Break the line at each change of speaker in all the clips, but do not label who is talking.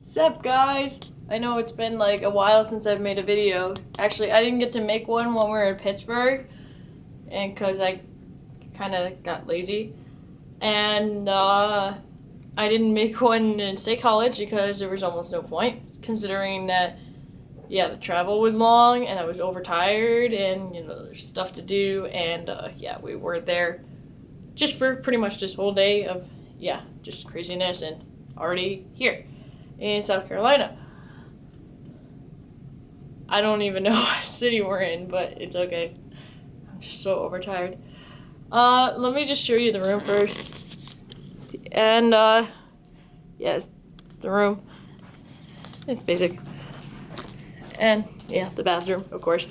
Sup guys? I know it's been like a while since I've made a video. Actually, I didn't get to make one when we were in Pittsburgh, and cause I kind of got lazy, and I didn't make one in State College because there was almost no point, considering that the travel was long and I was overtired, and there's stuff to do, and we were there just for pretty much this whole day of just craziness, and already here in South Carolina. I don't even know what city we're in, but it's okay. I'm just so overtired. Let me just show you the room first. And, yes, the room. It's basic. And, the bathroom, of course.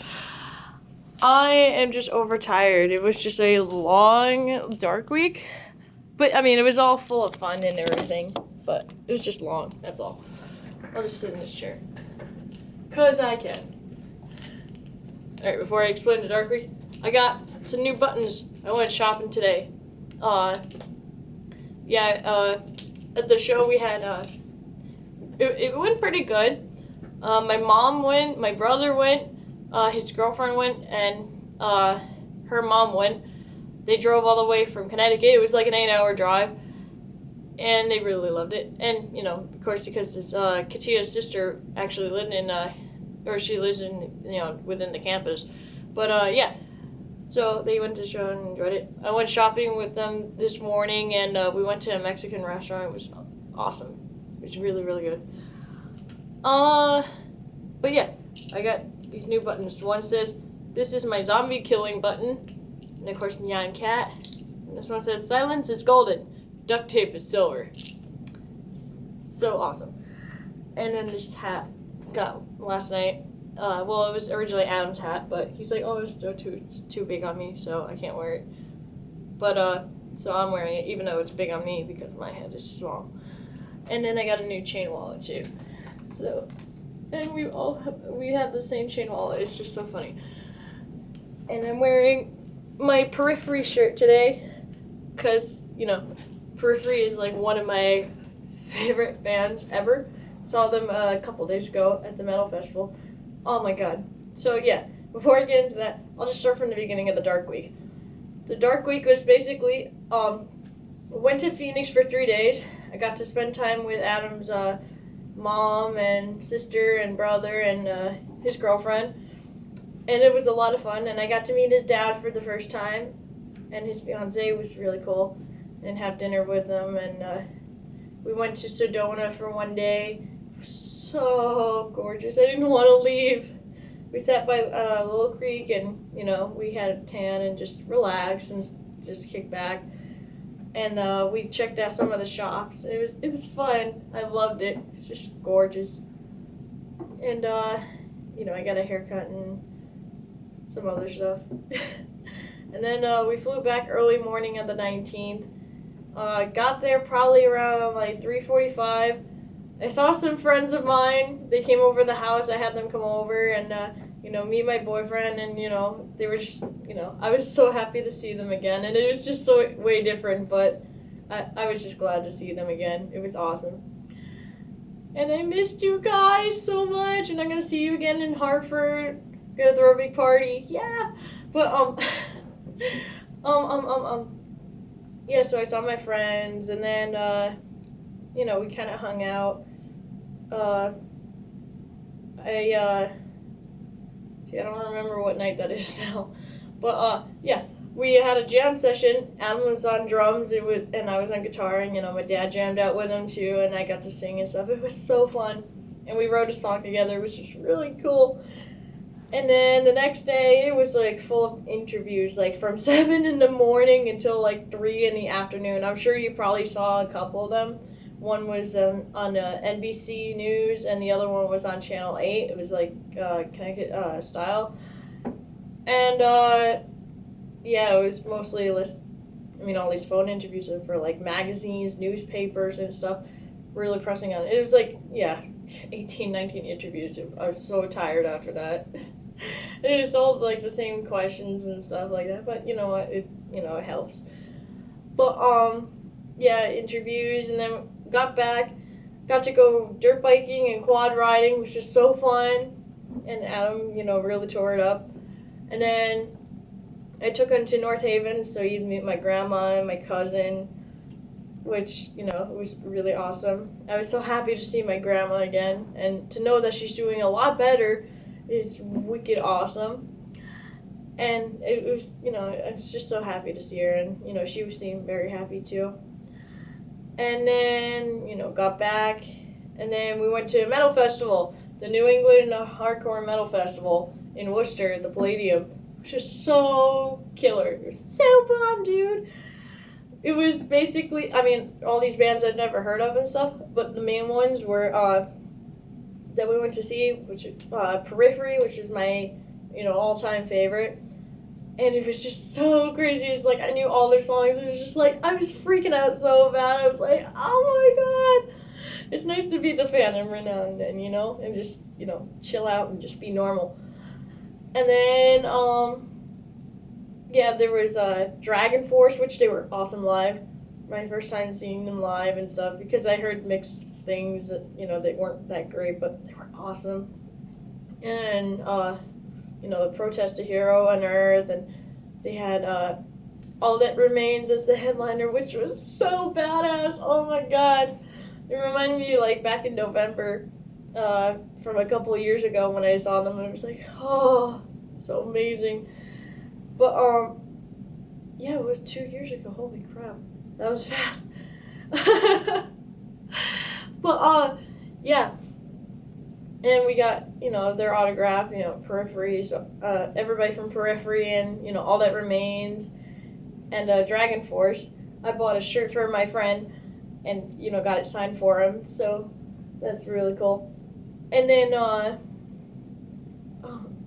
I am just overtired. It was just a long, dark week. But, I mean, it was all full of fun and everything. But it was just long, that's all. I'll just sit in this chair. 'Cause I can. Alright, before I explain the dark week, I got some new buttons. I went shopping today. At the show we had, it went pretty good. My mom went, my brother went, his girlfriend went, and her mom went. They drove all the way from Connecticut. It was like an 8-hour drive. And they really loved it. And, of course, because it's Katia's sister actually lived in, she lives in, within the campus. But, so they went to the show and enjoyed it. I went shopping with them this morning, and we went to a Mexican restaurant. It was awesome. It was really, really good. But yeah, I got these new buttons. One says, "This is my zombie killing button." And, of course, Nyan Cat. And this one says, "Silence is golden. Duct tape is silver." So awesome. And then this hat got last night. It was originally Adam's hat, but he's like, "Oh, it's too big on me, so I can't wear it." But so I'm wearing it, even though it's big on me because my head is small. And then I got a new chain wallet too. So, and we have the same chain wallet. It's just so funny. And I'm wearing my Periphery shirt today, cause Periphery is like one of my favorite bands ever. Saw them a couple days ago at the Metal Festival. Oh my god. So yeah, before I get into that, I'll just start from the beginning of the Dark Week. The Dark Week was basically, went to Phoenix for 3 days. I got to spend time with Adam's mom and sister and brother and his girlfriend. And it was a lot of fun, and I got to meet his dad for the first time, and his fiance was really cool, and have dinner with them, and we went to Sedona for one day. So gorgeous. I didn't want to leave. We sat by Little Creek, and we had a tan and just relaxed and just kicked back. And we checked out some of the shops. It was fun. I loved it. It's just gorgeous. And I got a haircut and some other stuff. And then we flew back early morning of the 19th. Got there probably around like 3:45. I saw some friends of mine. They came over the house. I had them come over, and me and my boyfriend, and they were just, I was so happy to see them again, and it was just so way different, but I was just glad to see them again. It was awesome. And I missed you guys so much, and I'm gonna see you again in Hartford. Gonna throw a big party. Yeah. But so I saw my friends, and then we kind of hung out. I don't remember what night that is now, but we had a jam session. Adam was on drums, and I was on guitar, and my dad jammed out with him too, and I got to sing and stuff. It was so fun, and we wrote a song together, which was really cool. And then the next day, it was like full of interviews, like from 7 in the morning until like 3 in the afternoon. I'm sure you probably saw a couple of them. One was on NBC News, and the other one was on Channel 8. It was like Connecticut style. And it was mostly all these phone interviews are for like magazines, newspapers, and stuff. Really pressing on it. It was like 18, 19 interviews. I was so tired after that. It was all like the same questions and stuff like that, but you know what, it helps. But interviews, and then got back. got to go dirt biking and quad riding, which is so fun. And Adam, really tore it up. And then I took him to North Haven so he'd meet my grandma and my cousin, which, was really awesome. I was so happy to see my grandma again, and to know that she's doing a lot better is wicked awesome. And it was, I was just so happy to see her, and, she seemed very happy too. And then, got back, and then we went to a metal festival, the New England Hardcore Metal Festival in Worcester at the Palladium, which is so killer. It was so fun, dude. It was basically, all these bands I'd never heard of and stuff, but the main ones were, that we went to see, which Periphery, which is my, all-time favorite. And it was just so crazy. It's like I knew all their songs. It was just like I was freaking out so bad. I was like, oh my god. It's nice to be the fan every now and then, and just, chill out and just be normal. And then, there was Dragon Force, which they were awesome live. My first time seeing them live and stuff, because I heard mixed things that, they weren't that great, but they were awesome. And, the Protest a Hero on Earth, and they had All That Remains as the headliner, which was so badass. Oh my god. It reminded me, like, back in November, from a couple of years ago when I saw them, and I was like, oh, so amazing. But, it was 2 years ago. Holy crap. That was fast. But, and we got, their autograph, Periphery, so, everybody from Periphery and, All That Remains, and Dragon Force. I bought a shirt for my friend and, got it signed for him, so that's really cool. And then, it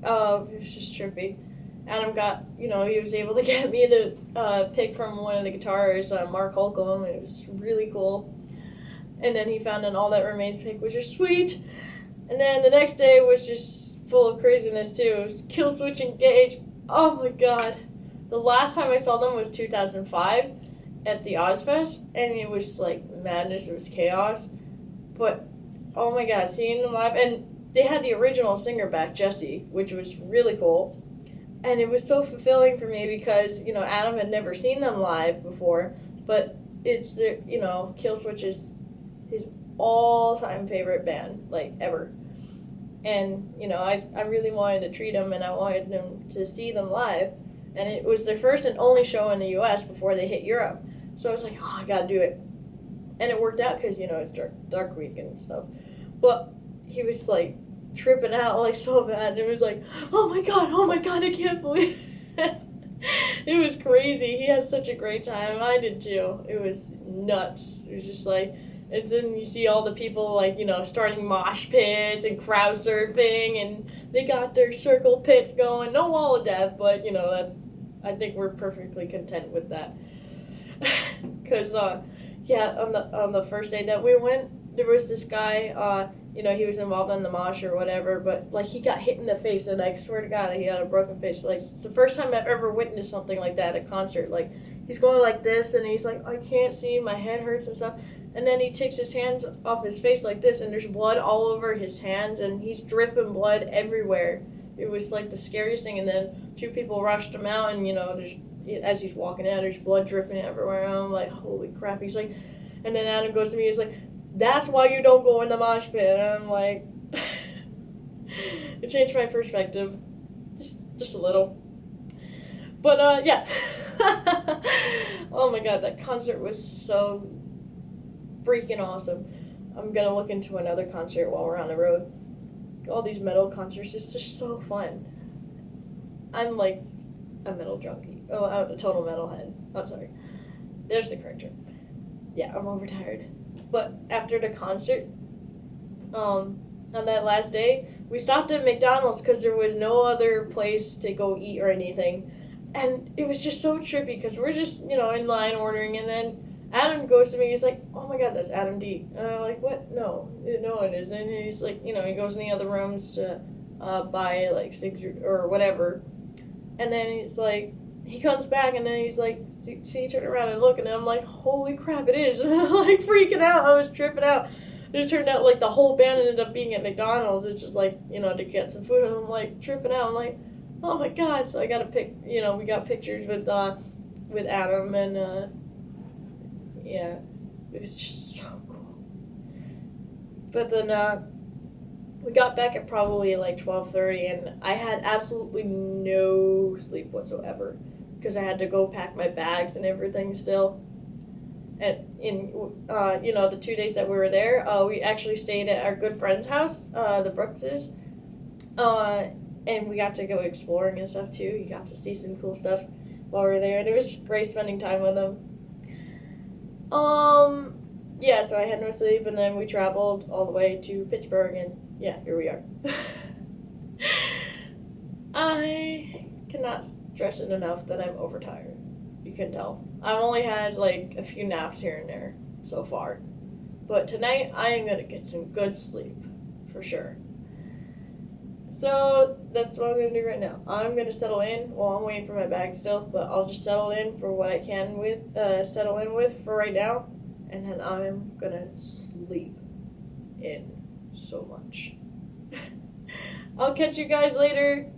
was just trippy. Adam got, he was able to get me the pick from one of the guitarists, Mark Holcomb, and it was really cool. And then he found an All That Remains pick, which is sweet. And then the next day was just full of craziness too. It was Killswitch Engage. Oh my god. The last time I saw them was 2005 at the Ozfest, and it was like madness, it was chaos. But oh my god, seeing them live, and they had the original singer back, Jesse, which was really cool. And it was so fulfilling for me because, Adam had never seen them live before, but it's the, Killswitch is his all-time favorite band, like, ever. And, I really wanted to treat him, and I wanted him to see them live. And it was their first and only show in the U.S. before they hit Europe. So I was like, oh, I gotta do it. And it worked out because, it's dark week and stuff. But he was, like, tripping out, like, so bad. And it was like, oh my god, I can't believe it. It was crazy. He had such a great time. I did too. It was nuts. It was just like, and then you see all the people, like, starting mosh pits and crowd surfing, and they got their circle pits going. No wall of death, but, I think we're perfectly content with that. Because, on the first day that we went, there was this guy, he was involved in the mosh or whatever, but, like, he got hit in the face, and I swear to God, he had a broken face. Like, it's the first time I've ever witnessed something like that at a concert. Like, he's going like this, and he's like, I can't see, my head hurts and stuff. And then he takes his hands off his face like this, and there's blood all over his hands, and he's dripping blood everywhere. It was, like, the scariest thing, and then 2 people rushed him out, and, as he's walking out, there's blood dripping everywhere, and I'm like, holy crap. He's like, and then Adam goes to me, he's like, that's why you don't go in the mosh pit. And I'm like, it changed my perspective, just a little. But, oh my god, that concert was so freaking awesome. I'm gonna look into another concert while we're on the road. All these metal concerts, it's just so fun. I'm like a metal junkie. Oh, I'm a total metalhead. I'm sorry. There's the correct term. Yeah, I'm overtired. But after the concert, on that last day, we stopped at McDonald's because there was no other place to go eat or anything. And it was just so trippy because we're just, in line ordering, and then Adam goes to me, he's like, oh my god, that's Adam D. And I'm like, what? No, it isn't. And he's like, he goes in the other rooms to buy, like, cigs or whatever. And then he's like, he comes back, and then he's like, see, turn around and look, and I'm like, holy crap, it is. And I'm like freaking out. I was tripping out. It turned out like the whole band ended up being at McDonald's. It's just like, to get some food, and I'm like tripping out. I'm like, oh my god! So I got we got pictures with Adam, and yeah, it was just so cool. But then we got back at probably like 12:30, and I had absolutely no sleep whatsoever because I had to go pack my bags and everything still. And in the 2 days that we were there, we actually stayed at our good friend's house, the Brookses, and we got to go exploring and stuff too. You got to see some cool stuff while we were there, and it was great spending time with them. Yeah, so I had no sleep, and then we traveled all the way to Pittsburgh, and yeah, here we are. I cannot stress it enough that I'm overtired. You can tell. I've only had like a few naps here and there so far. But tonight I am going to get some good sleep. For sure. So that's what I'm going to do right now. I'm going to settle in. Well, I'm waiting for my bag still. But I'll just settle in for what I can settle in with for right now. And then I'm going to sleep in so much. I'll catch you guys later.